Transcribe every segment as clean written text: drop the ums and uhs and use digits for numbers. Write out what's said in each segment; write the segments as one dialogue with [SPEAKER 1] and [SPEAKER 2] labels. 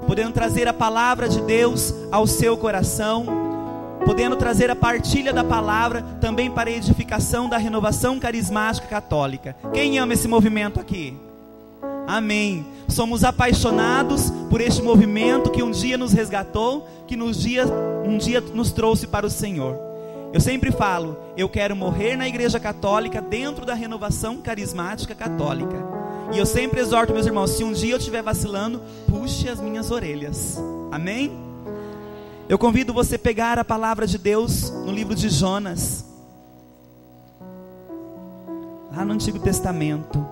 [SPEAKER 1] podendo trazer a palavra de Deus ao seu coração, podendo trazer a partilha da palavra também para a edificação da Renovação Carismática Católica. Quem ama esse movimento aqui? Amém. Somos apaixonados por este movimento que um dia nos resgatou, que um dia nos trouxe para o Senhor. Eu sempre falo, eu quero morrer na Igreja Católica dentro da Renovação Carismática Católica. E eu sempre exorto meus irmãos, se um dia eu estiver vacilando, puxe as minhas orelhas. Amém? Eu convido você a pegar a palavra de Deus no livro de Jonas, lá no Antigo Testamento.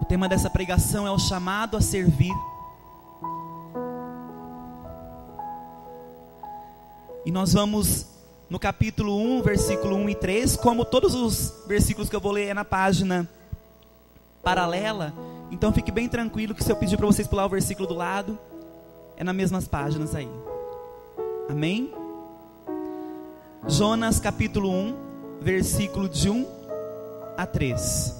[SPEAKER 1] O tema dessa pregação é o chamado a servir. E nós vamos no capítulo 1, versículo 1 e 3. Como todos os versículos que eu vou ler é na página paralela, então fique bem tranquilo que se eu pedir para vocês pular o versículo do lado, é nas mesmas páginas aí. Amém? Jonas capítulo 1, versículo de 1 a 3.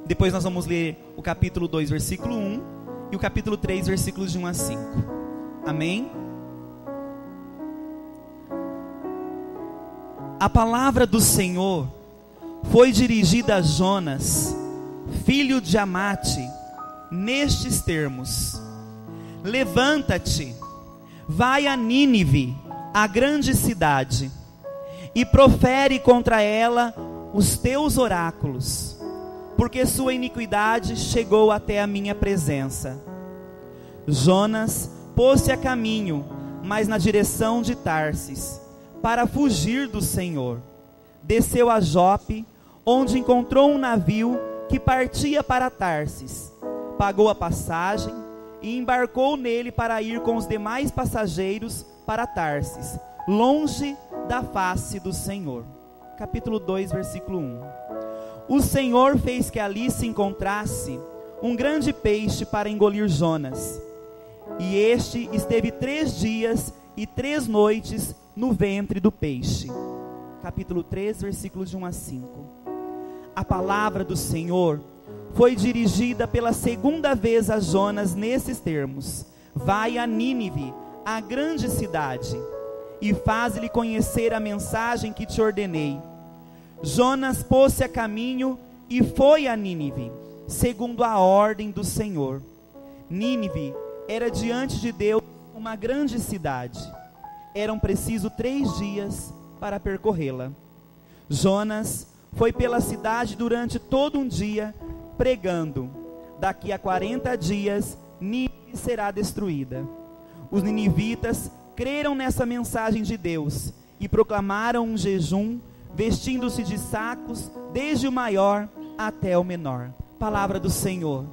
[SPEAKER 1] Depois nós vamos ler o capítulo 2, versículo 1 e o capítulo 3, versículos de 1 a 5. Amém? A palavra do Senhor foi dirigida a Jonas, filho de Amate, nestes termos: levanta-te, vai a Nínive, a grande cidade, e profere contra ela os teus oráculos, porque sua iniquidade chegou até a minha presença. Jonas pôs-se a caminho, mas na direção de Tarsis, para fugir do Senhor. Desceu a Jope, onde encontrou um navio que partia para Tarsis. Pagou a passagem e embarcou nele para ir com os demais passageiros para Tarsis, longe da face do Senhor. Capítulo 2, versículo 1. O Senhor fez que ali se encontrasse um grande peixe para engolir Jonas. E este esteve 3 dias e 3 noites no ventre do peixe. Capítulo 3, versículos de 1 a 5. A palavra do Senhor foi dirigida pela segunda vez a Jonas nesses termos: vai a Nínive, a grande cidade, e faz-lhe conhecer a mensagem que te ordenei. Jonas pôs-se a caminho e foi a Nínive, segundo a ordem do Senhor. Nínive era diante de Deus uma grande cidade. Eram preciso 3 dias para percorrê-la. Jonas foi pela cidade durante todo um dia, pregando: daqui a 40 dias Nínive será destruída. Os ninivitas creram nessa mensagem de Deus e proclamaram um jejum, vestindo-se de sacos, desde o maior até o menor. Palavra do Senhor.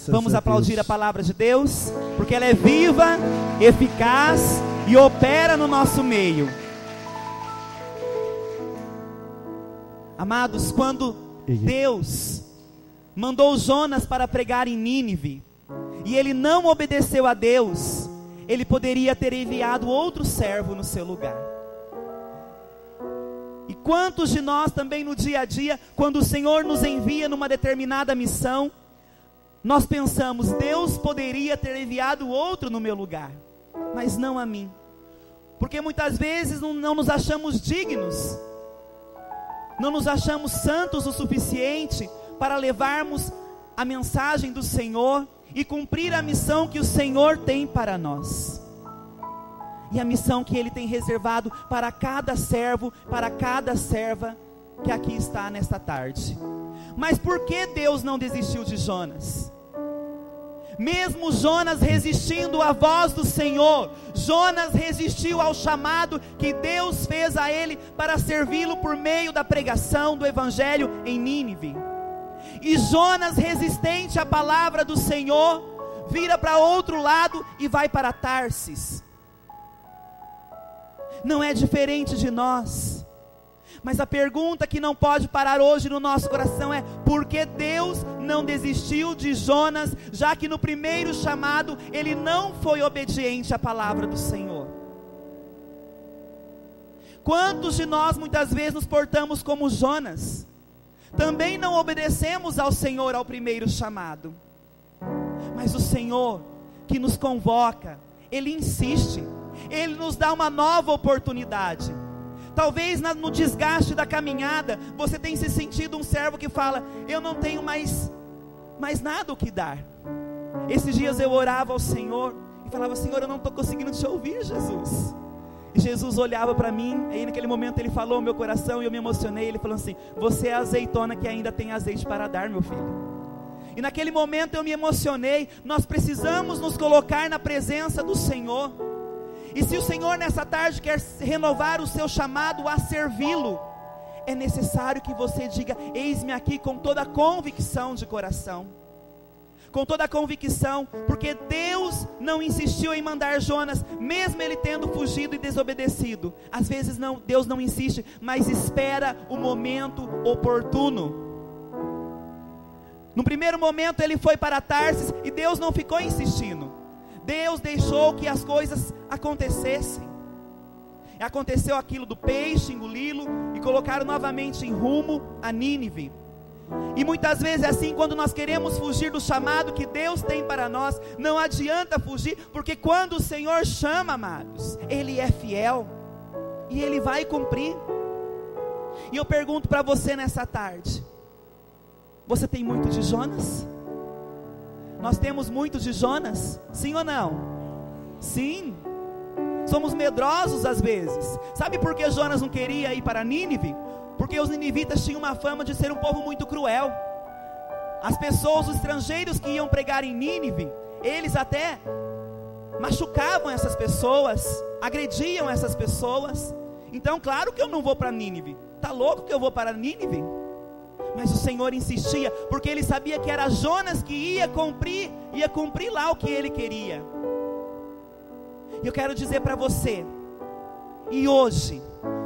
[SPEAKER 1] Vamos aplaudir a palavra de Deus, porque ela é viva, eficaz e opera no nosso meio. Amados, quando Deus mandou Jonas para pregar em Nínive, e ele não obedeceu a Deus, ele poderia ter enviado outro servo no seu lugar. E quantos de nós também no dia a dia, quando o Senhor nos envia numa determinada missão, nós pensamos: Deus poderia ter enviado outro no meu lugar, mas não a mim. Porque muitas vezes não nos achamos dignos, não nos achamos santos o suficiente para levarmos a mensagem do Senhor e cumprir a missão que o Senhor tem para nós. E a missão que Ele tem reservado para cada servo, para cada serva que aqui está nesta tarde. Mas por que Deus não desistiu de Jonas? Mesmo Jonas resistindo à voz do Senhor, Jonas resistiu ao chamado que Deus fez a ele para servi-lo por meio da pregação do Evangelho em Nínive. E Jonas, resistente à palavra do Senhor, vira para outro lado e vai para Tarsis. Não é diferente de nós. Mas a pergunta que não pode parar hoje no nosso coração é: por que Deus não desistiu de Jonas, já que no primeiro chamado ele não foi obediente à palavra do Senhor? Quantos de nós muitas vezes nos portamos como Jonas? também não obedecemos ao Senhor ao primeiro chamado. Mas o Senhor que nos convoca, Ele insiste, Ele nos dá uma nova oportunidade. Talvez no desgaste da caminhada, você tenha se sentido um servo que fala: eu não tenho mais nada o que dar. Esses dias eu orava ao Senhor e falava: Senhor, eu não estou conseguindo te ouvir, Jesus. E Jesus olhava para mim, e naquele momento Ele falou ao meu coração, e eu me emocionei. Ele falou assim: você é a azeitona que ainda tem azeite para dar, meu filho. E naquele momento eu me emocionei. Nós precisamos nos colocar na presença do Senhor. E se o Senhor nessa tarde quer renovar o seu chamado a servi-lo, é necessário que você diga: eis-me aqui, com toda a convicção de coração. Com toda a convicção, porque Deus não insistiu em mandar Jonas, mesmo ele tendo fugido e desobedecido. Às vezes Deus não insiste, mas espera o momento oportuno. No primeiro momento ele foi para Tarsis e Deus não ficou insistindo. Deus deixou que as coisas acontecessem. E aconteceu aquilo do peixe, engoli-lo e colocaram novamente em rumo a Nínive. E muitas vezes é assim, quando nós queremos fugir do chamado que Deus tem para nós, não adianta fugir, porque quando o Senhor chama, amados, Ele é fiel e Ele vai cumprir. E eu pergunto para você nessa tarde: você tem muito de Jonas? Nós temos muito de Jonas? Sim ou não? Sim. Somos medrosos às vezes. Sabe por que Jonas não queria ir para Nínive? Porque os ninivitas tinham uma fama de ser um povo muito cruel. As pessoas, os estrangeiros que iam pregar em Nínive, eles até machucavam essas pessoas, agrediam essas pessoas. Então, claro que eu não vou para Nínive. Está louco que eu vou para Nínive? Mas o Senhor insistia, porque Ele sabia que era Jonas que ia cumprir lá o que Ele queria. E eu quero dizer para você, e hoje,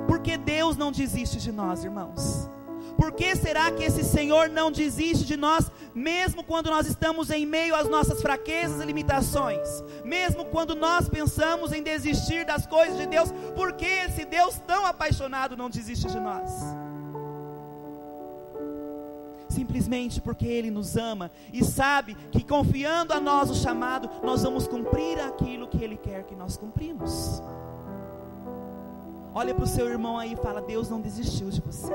[SPEAKER 1] por que Deus não desiste de nós, irmãos? Por que será que esse Senhor não desiste de nós, mesmo quando nós estamos em meio às nossas fraquezas e limitações? Mesmo quando nós pensamos em desistir das coisas de Deus, por que esse Deus tão apaixonado não desiste de nós? Simplesmente porque Ele nos ama e sabe que, confiando a nós o chamado, nós vamos cumprir aquilo que Ele quer que nós cumprimos. Olha para o seu irmão aí e fala: Deus não desistiu de você.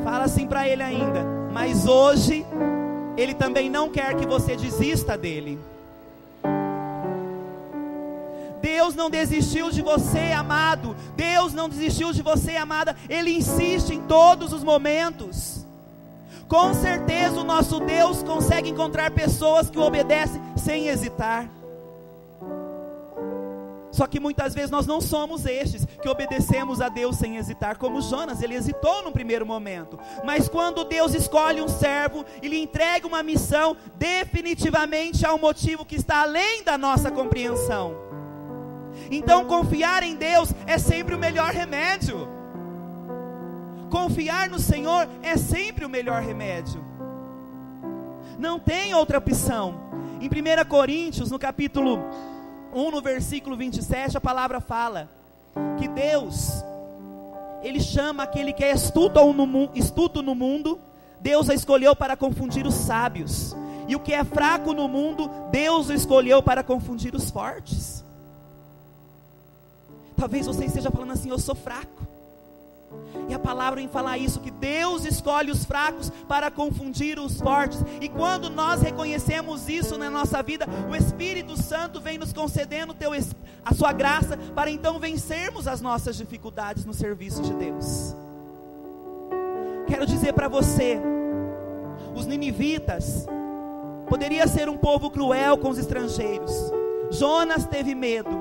[SPEAKER 1] Fala assim para ele ainda: mas hoje Ele também não quer que você desista dEle. Deus não desistiu de você, amado. Deus não desistiu de você, amada. Ele insiste em todos os momentos. Com certeza o nosso Deus consegue encontrar pessoas que o obedecem sem hesitar. Só que muitas vezes nós não somos estes que obedecemos a Deus sem hesitar, como Jonas. Ele hesitou no primeiro momento, mas quando Deus escolhe um servo e lhe entrega uma missão, definitivamente há um motivo que está além da nossa compreensão. Então confiar em Deus é sempre o melhor remédio. Confiar no Senhor é sempre o melhor remédio. Não tem outra opção. Em 1 Coríntios, no capítulo 1, no versículo 27, a palavra fala que Deus, Ele chama aquele que é astuto no mundo, Deus o escolheu para confundir os sábios. E o que é fraco no mundo, Deus o escolheu para confundir os fortes. Talvez você esteja falando assim: eu sou fraco. E a palavra em falar isso, que Deus escolhe os fracos para confundir os fortes. E quando nós reconhecemos isso na nossa vida, o Espírito Santo vem nos concedendo a sua graça, para então vencermos as nossas dificuldades no serviço de Deus. Quero dizer para você, os ninivitas poderia ser um povo cruel com os estrangeiros. Jonas teve medo,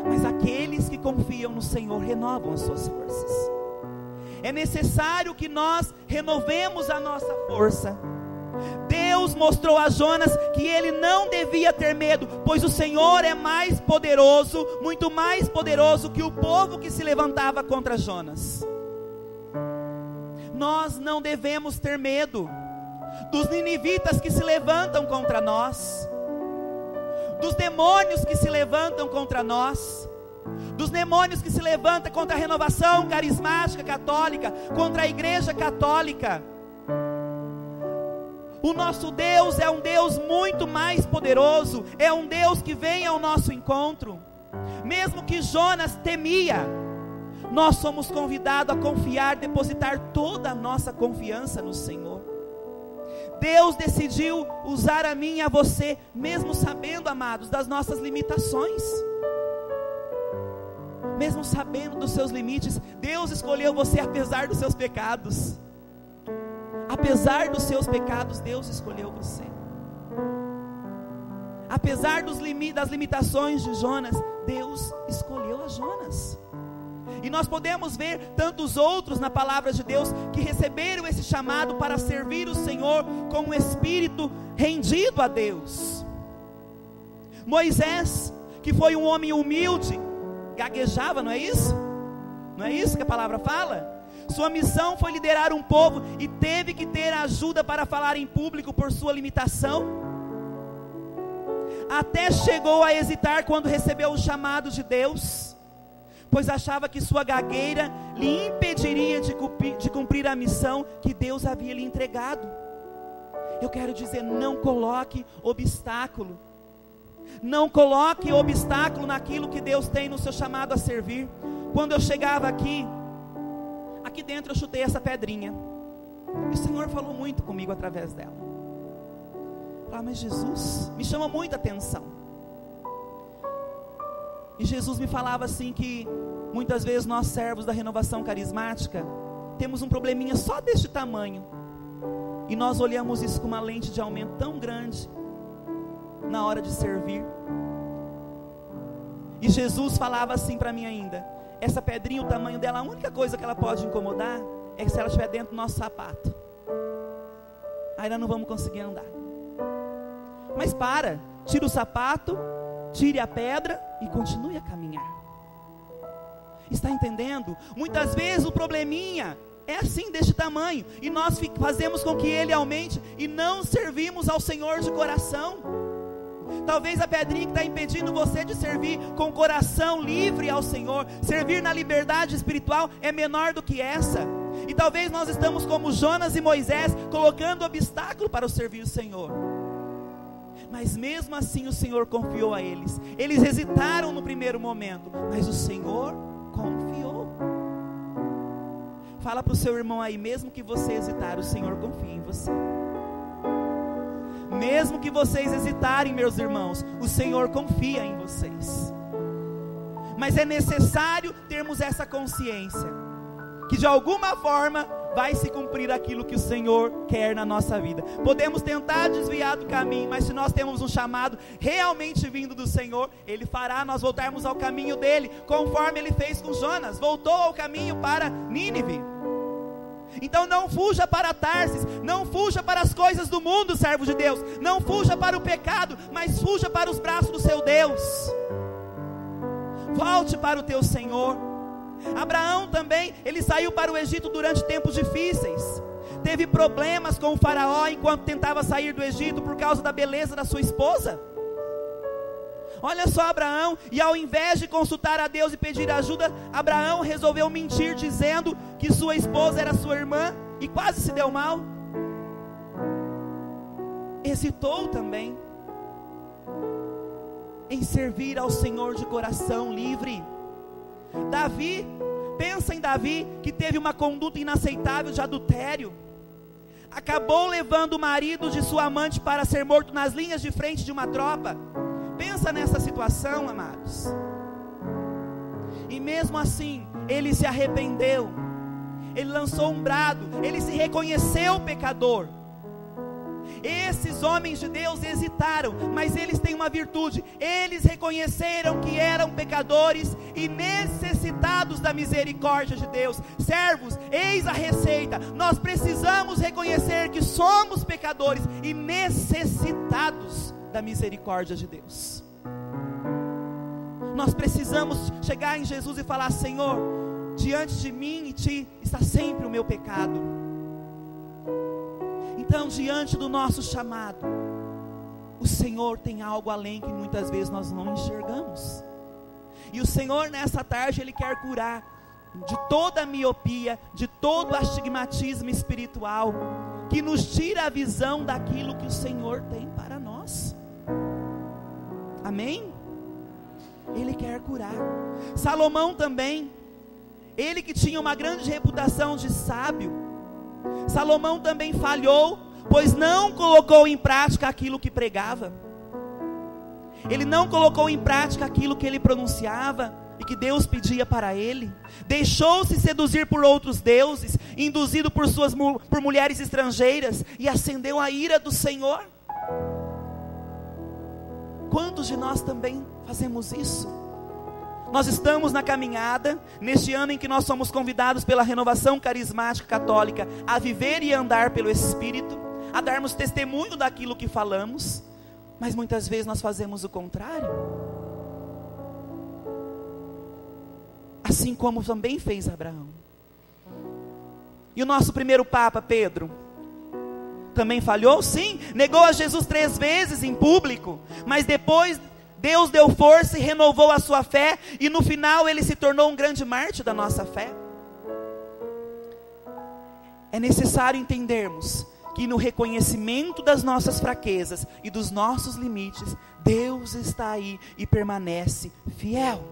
[SPEAKER 1] mas aqueles que confiam no Senhor renovam as suas forças. É necessário que nós renovemos a nossa força. Deus mostrou a Jonas que ele não devia ter medo, pois o Senhor é mais poderoso, muito mais poderoso que o povo que se levantava contra Jonas. Nós não devemos ter medo dos ninivitas que se levantam contra nós, dos demônios que se levantam contra nós. dos demônios que se levantam contra a renovação carismática católica, contra a igreja católica. O nosso Deus é um Deus muito mais poderoso, é um Deus que vem ao nosso encontro. Mesmo que Jonas temia, nós somos convidados a confiar, depositar toda a nossa confiança no Senhor. Deus decidiu usar a mim e a você, mesmo sabendo, amados, das nossas limitações. Mesmo sabendo dos seus limites, Deus escolheu você apesar dos seus pecados. Apesar dos seus pecados, Deus escolheu você. Apesar das limitações de Jonas, Deus escolheu a Jonas. E nós podemos ver tantos outros na palavra de Deus que receberam esse chamado para servir o Senhor com um espírito rendido a Deus. Moisés, que foi um homem humilde, gaguejava, não é isso? Não é isso que a palavra fala? Sua missão foi liderar um povo e teve que ter ajuda para falar em público por sua limitação. Até chegou a hesitar quando recebeu o chamado de Deus, pois achava que sua gagueira lhe impediria de cumprir a missão que Deus havia lhe entregado. Eu quero dizer, não coloque obstáculo. Não coloque obstáculo naquilo que Deus tem no seu chamado a servir. Quando eu chegava aqui dentro eu chutei essa pedrinha. E o Senhor falou muito comigo através dela. Mas Jesus me chama muita atenção. E Jesus me falava assim que muitas vezes nós servos da renovação carismática temos um probleminha só deste tamanho. E nós olhamos isso com uma lente de aumento tão grande na hora de servir. E Jesus falava assim para mim ainda: essa pedrinha, o tamanho dela, a única coisa que ela pode incomodar é se ela estiver dentro do nosso sapato. Aí nós não vamos conseguir andar. Mas tira o sapato, tire a pedra e continue a caminhar. Está entendendo? Muitas vezes o probleminha é assim, deste tamanho, e nós fazemos com que ele aumente e não servimos ao Senhor de coração. Talvez a pedrinha que está impedindo você de servir com o coração livre ao Senhor, servir na liberdade espiritual, é menor do que essa. E talvez nós estamos como Jonas e Moisés, colocando obstáculo para o servir o Senhor. Mas mesmo assim o Senhor confiou a eles. Eles hesitaram no primeiro momento, mas o Senhor confiou. Fala para o seu irmão aí, mesmo que você hesitar, o Senhor confia em você. Mesmo que vocês hesitarem, meus irmãos, o Senhor confia em vocês. Mas é necessário termos essa consciência, que de alguma forma vai se cumprir aquilo que o Senhor quer na nossa vida. Podemos tentar desviar do caminho, mas se nós temos um chamado realmente vindo do Senhor, Ele fará nós voltarmos ao caminho dEle, conforme Ele fez com Jonas, voltou ao caminho para Nínive. Então não fuja para Tarsis, não fuja para as coisas do mundo, servo de Deus, não fuja para o pecado, mas fuja para os braços do seu Deus. Volte para o teu Senhor. Abraão também, ele saiu para o Egito durante tempos difíceis, teve problemas com o faraó enquanto tentava sair do Egito por causa da beleza da sua esposa. Olha só Abraão, e ao invés de consultar a Deus e pedir ajuda, Abraão resolveu mentir dizendo que sua esposa era sua irmã e quase se deu mal. Hesitou também em servir ao Senhor de coração livre. Davi, pensa em Davi, que teve uma conduta inaceitável de adultério, acabou levando o marido de sua amante para ser morto nas linhas de frente de uma tropa. Pensa nessa situação, amados. E mesmo assim, ele se arrependeu, ele lançou um brado, ele se reconheceu pecador. Esses homens de Deus hesitaram, mas eles têm uma virtude: eles reconheceram que eram pecadores e necessitados da misericórdia de Deus. Servos, eis a receita: nós precisamos reconhecer que somos pecadores e necessitados da misericórdia de Deus. Nós precisamos chegar em Jesus e falar: Senhor, diante de mim e ti está sempre o meu pecado. Então, diante do nosso chamado, o Senhor tem algo além que muitas vezes nós não enxergamos. E o Senhor nessa tarde, Ele quer curar de toda a miopia, de todo o astigmatismo espiritual, que nos tira a visão daquilo que o Senhor tem para nós. Amém? Ele quer curar. Salomão também, ele que tinha uma grande reputação de sábio, Salomão também falhou, pois não colocou em prática aquilo que pregava. Ele não colocou em prática aquilo que ele pronunciava e que Deus pedia para ele. Deixou-se seduzir por outros deuses, induzido por mulheres estrangeiras, e acendeu a ira do Senhor. Quantos de nós também fazemos isso? Nós estamos na caminhada, neste ano em que nós somos convidados pela Renovação Carismática Católica a viver e andar pelo Espírito, a darmos testemunho daquilo que falamos, mas muitas vezes nós fazemos o contrário. Assim como também fez Abraão. E o nosso primeiro Papa, Pedro, também falhou? Sim, negou a Jesus 3 vezes em público, mas depois Deus deu força e renovou a sua fé, e no final ele se tornou um grande mártir da nossa fé. É necessário entendermos que no reconhecimento das nossas fraquezas e dos nossos limites, Deus está aí e permanece fiel.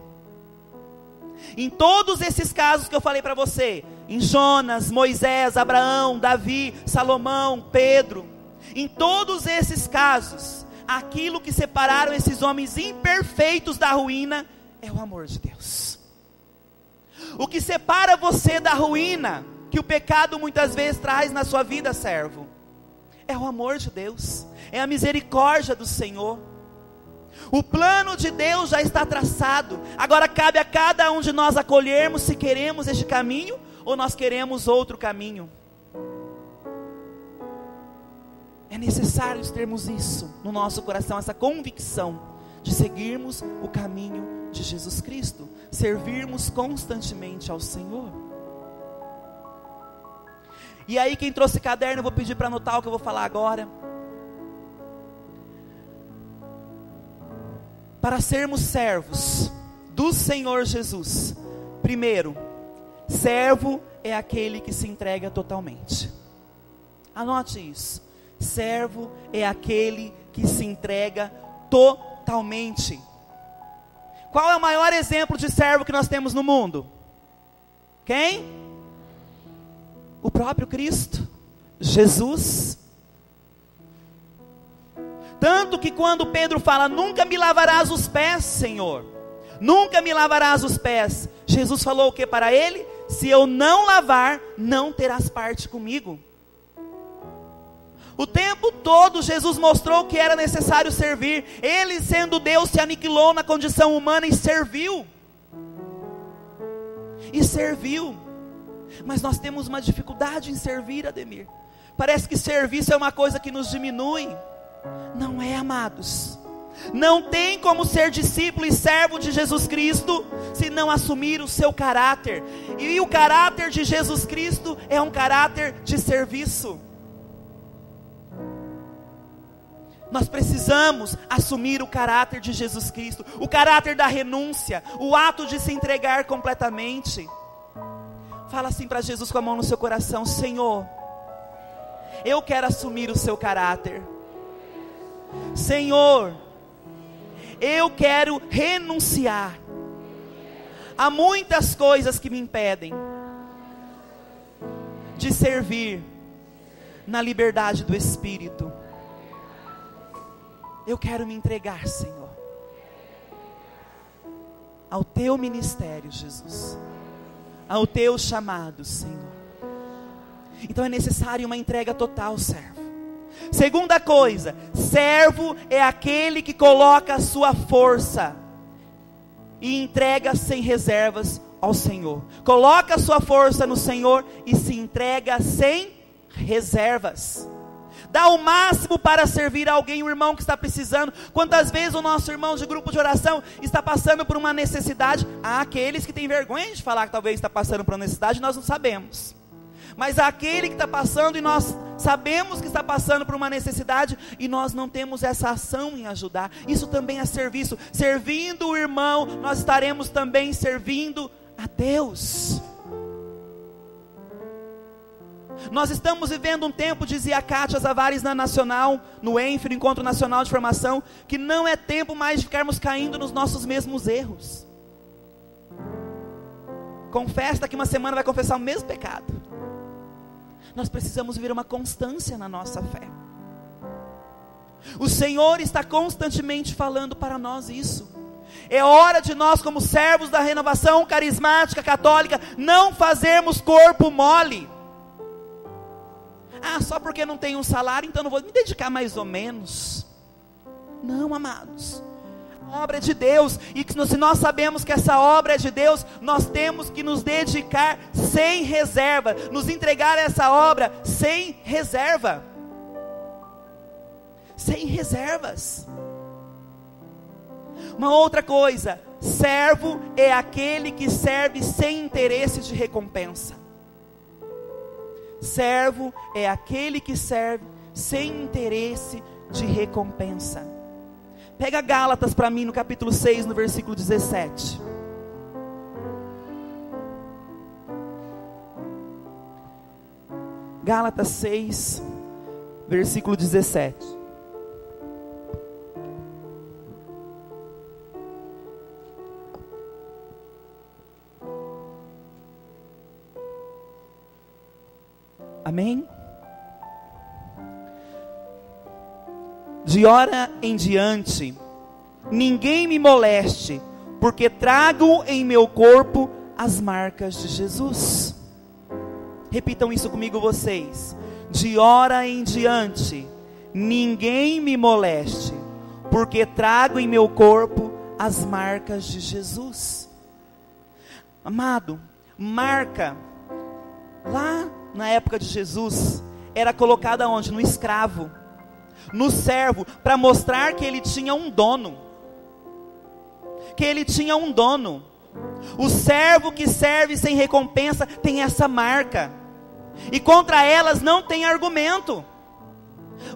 [SPEAKER 1] Em todos esses casos que eu falei para você, em Jonas, Moisés, Abraão, Davi, Salomão, Pedro, em todos esses casos, aquilo que separaram esses homens imperfeitos da ruína é o amor de Deus. O que separa você da ruína que o pecado muitas vezes traz na sua vida, servo, é o amor de Deus, é a misericórdia do Senhor. O plano de Deus já está traçado, agora cabe a cada um de nós acolhermos se queremos este caminho ou nós queremos outro caminho. É necessário termos isso no nosso coração, essa convicção de seguirmos o caminho de Jesus Cristo, servirmos constantemente ao Senhor. E aí, quem trouxe caderno, eu vou pedir para anotar o que eu vou falar agora. Para sermos servos do Senhor Jesus, primeiro, servo é aquele que se entrega totalmente. Anote isso. Servo é aquele que se entrega totalmente. Qual é o maior exemplo de servo que nós temos no mundo? Quem? O próprio Cristo, Jesus. Tanto que quando Pedro fala, nunca me lavarás os pés, Senhor, nunca me lavarás os pés, Jesus falou o que para ele? Se eu não lavar, não terás parte comigo. O tempo todo Jesus mostrou que era necessário servir. Ele, sendo Deus, se aniquilou na condição humana e serviu. E serviu. Mas nós temos uma dificuldade em servir, Ademir. Parece que serviço é uma coisa que nos diminui. Não é, amados. Não tem como ser discípulo e servo de Jesus Cristo se não assumir o seu caráter. E o caráter de Jesus Cristo é um caráter de serviço. Nós precisamos assumir o caráter de Jesus Cristo, o caráter da renúncia, o ato de se entregar completamente. Fala assim para Jesus com a mão no seu coração: Senhor, eu quero assumir o seu caráter. Senhor, eu quero renunciar a muitas coisas que me impedem de servir na liberdade do Espírito. Eu quero me entregar, Senhor, ao teu ministério, Jesus, ao teu chamado, Senhor. Então é necessário uma entrega total, servo. Segunda coisa, servo é aquele que coloca a sua força e entrega sem reservas ao Senhor. Coloca a sua força no Senhor e se entrega sem reservas. Dá o máximo para servir alguém, um irmão que está precisando. Quantas vezes o nosso irmão de grupo de oração está passando por uma necessidade? Há aqueles que têm vergonha de falar que talvez está passando por uma necessidade, nós não sabemos. Mas há aquele que está passando e nós sabemos que está passando por uma necessidade e nós não temos essa ação em ajudar. Isso também é serviço. Servindo o irmão, nós estaremos também servindo a Deus. Nós estamos vivendo um tempo, dizia a Kátia Zavares na Nacional, no ENF, no Encontro Nacional de Formação, que não é tempo mais de ficarmos caindo nos nossos mesmos erros. Confessa, daqui uma semana vai confessar o mesmo pecado. Nós precisamos viver uma constância na nossa fé. O Senhor está constantemente falando para nós isso. É hora de nós, como servos da renovação carismática católica, não fazermos corpo mole. Ah, só porque não tenho um salário, então não vou me dedicar mais ou menos. Não, amados. A obra é de Deus, e se nós sabemos que essa obra é de Deus, nós temos que nos dedicar sem reserva, nos entregar essa obra sem reserva. Sem reservas. Uma outra coisa, servo é aquele que serve sem interesse de recompensa. Servo é aquele que serve sem interesse de recompensa. Pega Gálatas para mim no capítulo 6, no versículo 17. Gálatas 6, versículo 17. Amém? De hora em diante, ninguém me moleste, porque trago em meu corpo as marcas de Jesus. Repitam isso comigo vocês. De hora em diante, ninguém me moleste, porque trago em meu corpo as marcas de Jesus. Amado, marca, lá na época de Jesus, era colocada onde? No escravo, no servo, para mostrar que ele tinha um dono. Que ele tinha um dono. O servo que serve sem recompensa tem essa marca, e contra elas não tem argumento.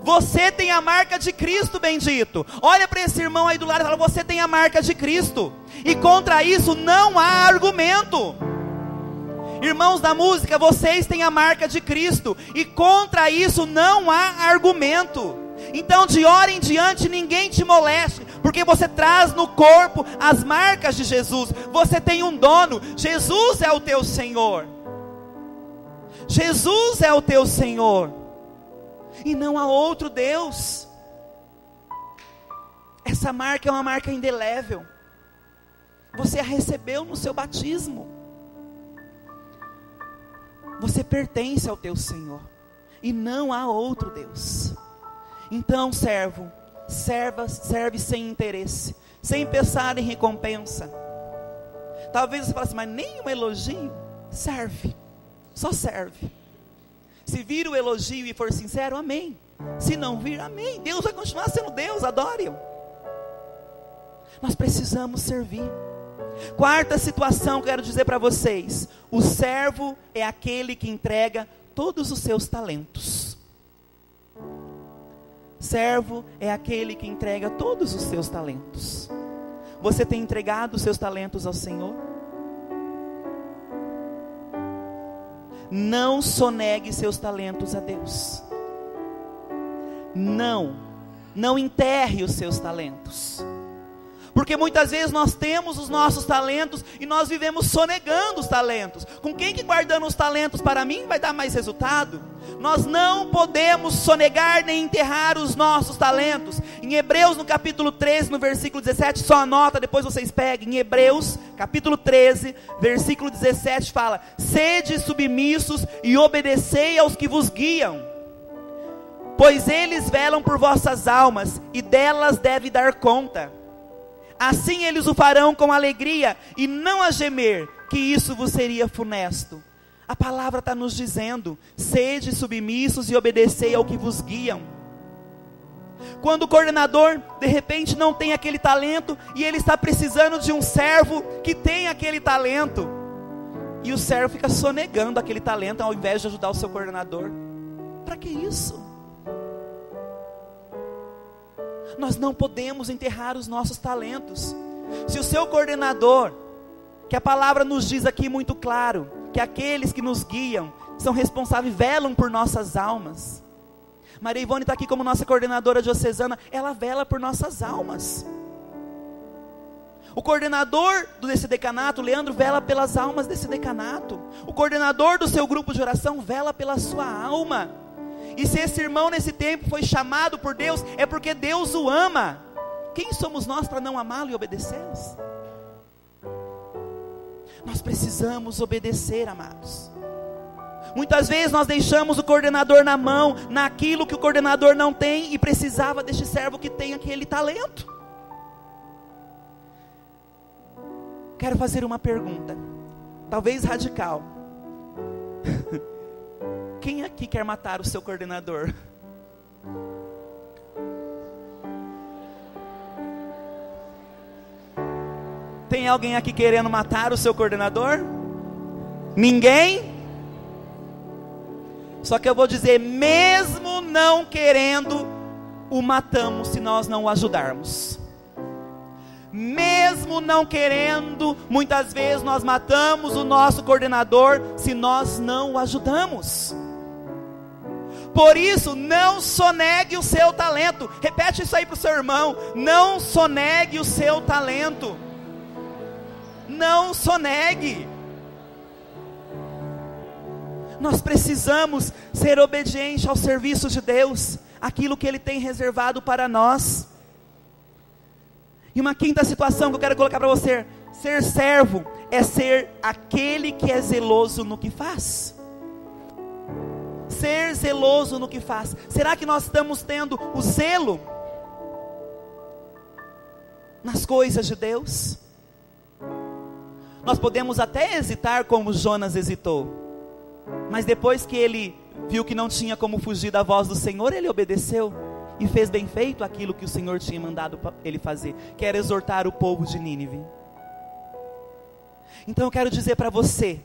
[SPEAKER 1] Você tem a marca de Cristo, bendito. Olha para esse irmão aí do lado e fala: você tem a marca de Cristo, e contra isso não há argumento. Irmãos da música, vocês têm a marca de Cristo, e contra isso não há argumento. Então de hora em diante ninguém te moleste, porque você traz no corpo as marcas de Jesus. Você tem um dono, Jesus é o teu Senhor. Jesus é o teu Senhor, e não há outro Deus. Essa marca é uma marca indelével. Você a recebeu no seu batismo. Você pertence ao teu Senhor, e não há outro Deus. Então, servo, serve sem interesse, sem pensar em recompensa. Talvez você fale assim: mas nem um elogio? Serve, só serve. Se vir o elogio e for sincero, amém. Se não vir, amém. Deus vai continuar sendo Deus, adore-o. Nós precisamos servir. Quarta situação que eu quero dizer para vocês: o servo é aquele que entrega todos os seus talentos. Servo é aquele que entrega todos os seus talentos. Você tem entregado os seus talentos ao Senhor? Não sonegue seus talentos a Deus. Não enterre os seus talentos. Porque muitas vezes nós temos os nossos talentos e nós vivemos sonegando os talentos. Com quem que guardando os talentos para mim vai dar mais resultado? Nós não podemos sonegar nem enterrar os nossos talentos. Em Hebreus, no capítulo 13, no versículo 17, só anota, depois vocês peguem. Em Hebreus, capítulo 13, versículo 17, fala: sede submissos e obedecei aos que vos guiam, pois eles velam por vossas almas, e delas deve dar conta. Assim eles o farão com alegria, e não a gemer, que isso vos seria funesto. A palavra está nos dizendo: sede submissos e obedecei ao que vos guiam. Quando o coordenador de repente não tem aquele talento, e ele está precisando de um servo que tem aquele talento, e o servo fica sonegando aquele talento ao invés de ajudar o seu coordenador. Para que isso? Nós não podemos enterrar os nossos talentos. Se o seu coordenador, que a palavra nos diz aqui muito claro, que aqueles que nos guiam são responsáveis, velam por nossas almas. Maria Ivone está aqui como nossa coordenadora diocesana, ela vela por nossas almas. O coordenador desse decanato, Leandro, vela pelas almas desse decanato. O coordenador do seu grupo de oração vela pela sua alma. E se esse irmão nesse tempo foi chamado por Deus, é porque Deus o ama. Quem somos nós para não amá-lo e obedecê-los? Nós precisamos obedecer, amados. Muitas vezes nós deixamos o coordenador na mão, naquilo que o coordenador não tem, e precisava deste servo que tem aquele talento. Quero fazer uma pergunta, talvez radical. Quem aqui quer matar o seu coordenador? Tem alguém aqui querendo matar o seu coordenador? Ninguém? Só que eu vou dizer, mesmo não querendo, o matamos se nós não o ajudarmos. Mesmo não querendo, muitas vezes nós matamos o nosso coordenador se nós não o ajudamos. Por isso, não sonegue o seu talento. Repete isso aí para o seu irmão. Não sonegue o seu talento. Não sonegue. Nós precisamos ser obedientes ao serviço de Deus, aquilo que Ele tem reservado para nós. E uma quinta situação que eu quero colocar para você: ser servo é ser aquele que é zeloso no que faz. Ser zeloso no que faz. Será que nós estamos tendo o zelo nas coisas de Deus? Nós podemos até hesitar como Jonas hesitou, mas depois que ele viu que não tinha como fugir da voz do Senhor, ele obedeceu e fez bem feito aquilo que o Senhor tinha mandado ele fazer, que era exortar o povo de Nínive. Então eu quero dizer para você,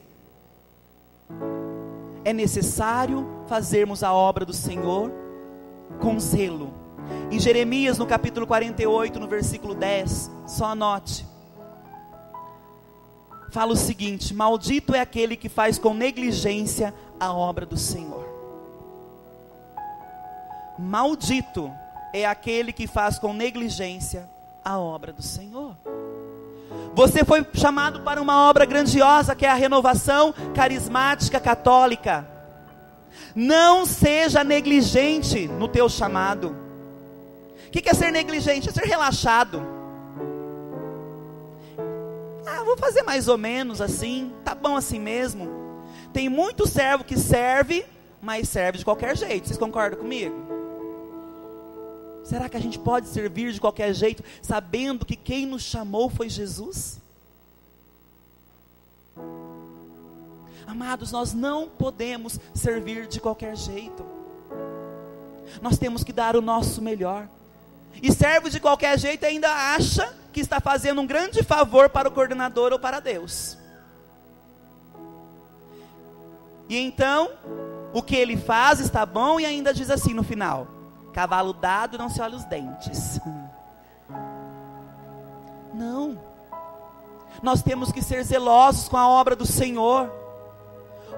[SPEAKER 1] é necessário fazermos a obra do Senhor com zelo. Em Jeremias, no capítulo 48, no versículo 10, só anote, fala o seguinte: maldito é aquele que faz com negligência a obra do Senhor. Maldito é aquele que faz com negligência a obra do Senhor. Você foi chamado para uma obra grandiosa, que é a renovação carismática católica. Não seja negligente no teu chamado. O que é ser negligente? É ser relaxado. Vou fazer mais ou menos assim, tá bom assim mesmo. Tem muito servo que serve, mas serve de qualquer jeito. Vocês concordam comigo? Será que a gente pode servir de qualquer jeito, sabendo que quem nos chamou foi Jesus? Amados, nós não podemos servir de qualquer jeito. Nós temos que dar o nosso melhor. E serve de qualquer jeito ainda acha que está fazendo um grande favor para o coordenador ou para Deus. E então, o que ele faz está bom, e ainda diz assim no final: cavalo dado não se olha os dentes. Não. Nós temos que ser zelosos com a obra do Senhor.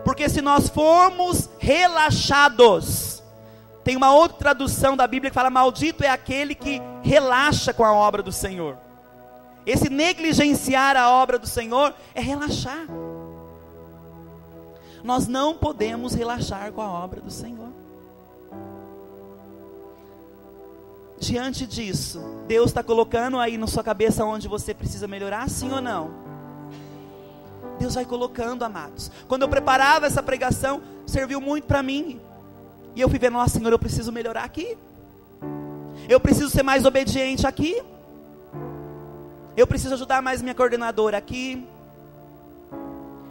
[SPEAKER 1] Porque se nós formos relaxados, tem uma outra tradução da Bíblia que fala: maldito é aquele que relaxa com a obra do Senhor. Esse negligenciar a obra do Senhor é relaxar. Nós não podemos relaxar com a obra do Senhor. Diante disso, Deus está colocando aí na sua cabeça onde você precisa melhorar, sim ou não? Deus vai colocando, amados. Quando eu preparava essa pregação, serviu muito para mim. E eu fui vendo: nossa, Senhor, eu preciso melhorar aqui. Eu preciso ser mais obediente aqui. Eu preciso ajudar mais minha coordenadora aqui.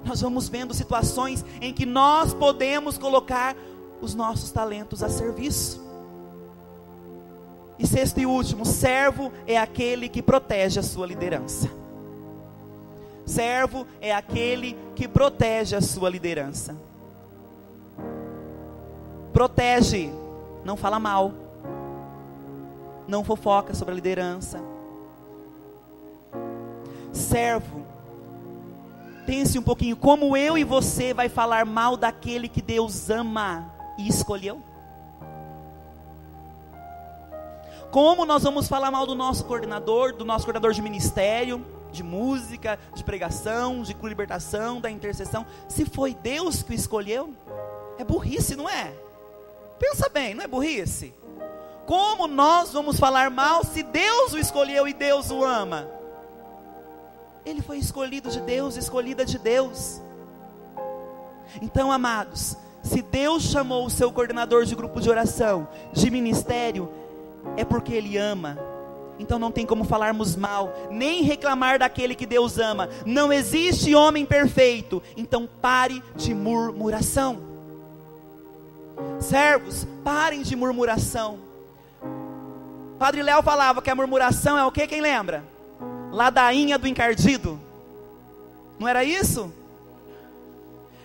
[SPEAKER 1] Nós vamos vendo situações em que nós podemos colocar os nossos talentos a serviço. E sexto e último, servo é aquele que protege a sua liderança. Servo é aquele que protege a sua liderança. Protege, não fala mal, não fofoca sobre a liderança. Servo, pense um pouquinho, como eu e você vai falar mal daquele que Deus ama e escolheu? Como nós vamos falar mal do nosso coordenador de ministério, de música, de pregação, de libertação, da intercessão, se foi Deus que o escolheu? É burrice, não é? Pensa bem, não é burrice? Como nós vamos falar mal se Deus o escolheu e Deus o ama? Ele foi escolhido de Deus, escolhida de Deus. Então, amados, se Deus chamou o seu coordenador de grupo de oração, de ministério, é porque Ele ama. Então não tem como falarmos mal, nem reclamar daquele que Deus ama. Não existe homem perfeito. Então pare de murmuração. Servos, parem de murmuração. Padre Léo falava que a murmuração é o que? Quem lembra? Ladainha do encardido. Não era isso?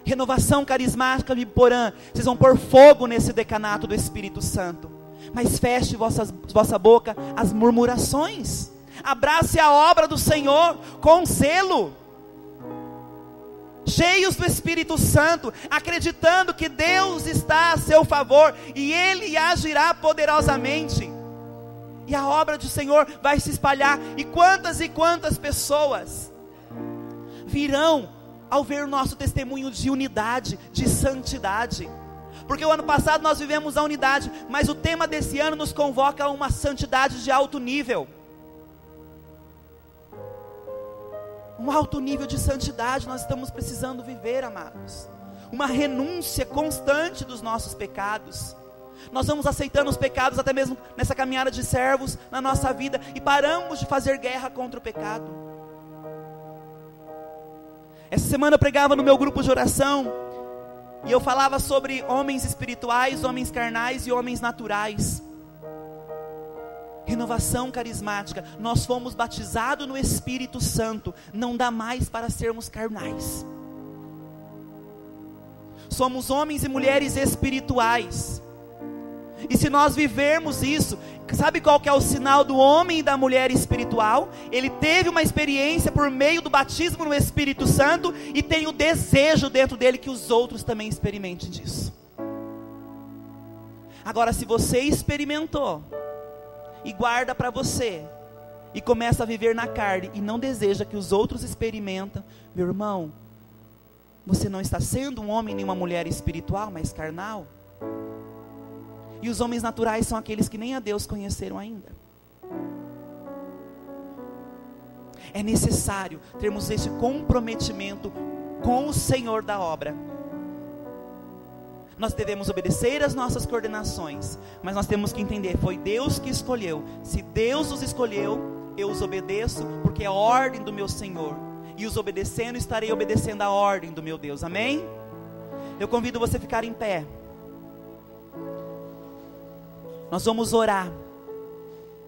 [SPEAKER 1] Renovação carismática de Biporã. Vocês vão pôr fogo nesse decanato do Espírito Santo. Mas feche vossa boca às murmurações. Abrace a obra do Senhor com zelo. Cheios do Espírito Santo, acreditando que Deus está a seu favor e Ele agirá poderosamente. E a obra do Senhor vai se espalhar. E quantas pessoas virão ao ver o nosso testemunho de unidade, de santidade. Porque o ano passado nós vivemos a unidade, mas o tema desse ano nos convoca a uma santidade de alto nível. Um alto nível de santidade nós estamos precisando viver, amados. Uma renúncia constante dos nossos pecados. Nós vamos aceitando os pecados até mesmo nessa caminhada de servos na nossa vida e paramos de fazer guerra contra o pecado. Essa semana eu pregava no meu grupo de oração e eu falava sobre homens espirituais, homens carnais e homens naturais. Renovação carismática. Nós fomos batizados no Espírito Santo. Não dá mais para sermos carnais. Somos homens e mulheres espirituais. E se nós vivermos isso, sabe qual que é o sinal do homem e da mulher espiritual? Ele teve uma experiência por meio do batismo no Espírito Santo e tem o desejo dentro dele que os outros também experimentem disso. Agora, se você experimentou e guarda para você e começa a viver na carne e não deseja que os outros experimentem, meu irmão, você não está sendo um homem nem uma mulher espiritual, mas carnal. E os homens naturais são aqueles que nem a Deus conheceram ainda. É necessário termos esse comprometimento com o Senhor da obra. Nós devemos obedecer às nossas coordenações, mas nós temos que entender, foi Deus que escolheu. Se Deus os escolheu, eu os obedeço, porque é a ordem do meu Senhor. E os obedecendo, estarei obedecendo a ordem do meu Deus, amém? Eu convido você a ficar em pé. Nós vamos orar.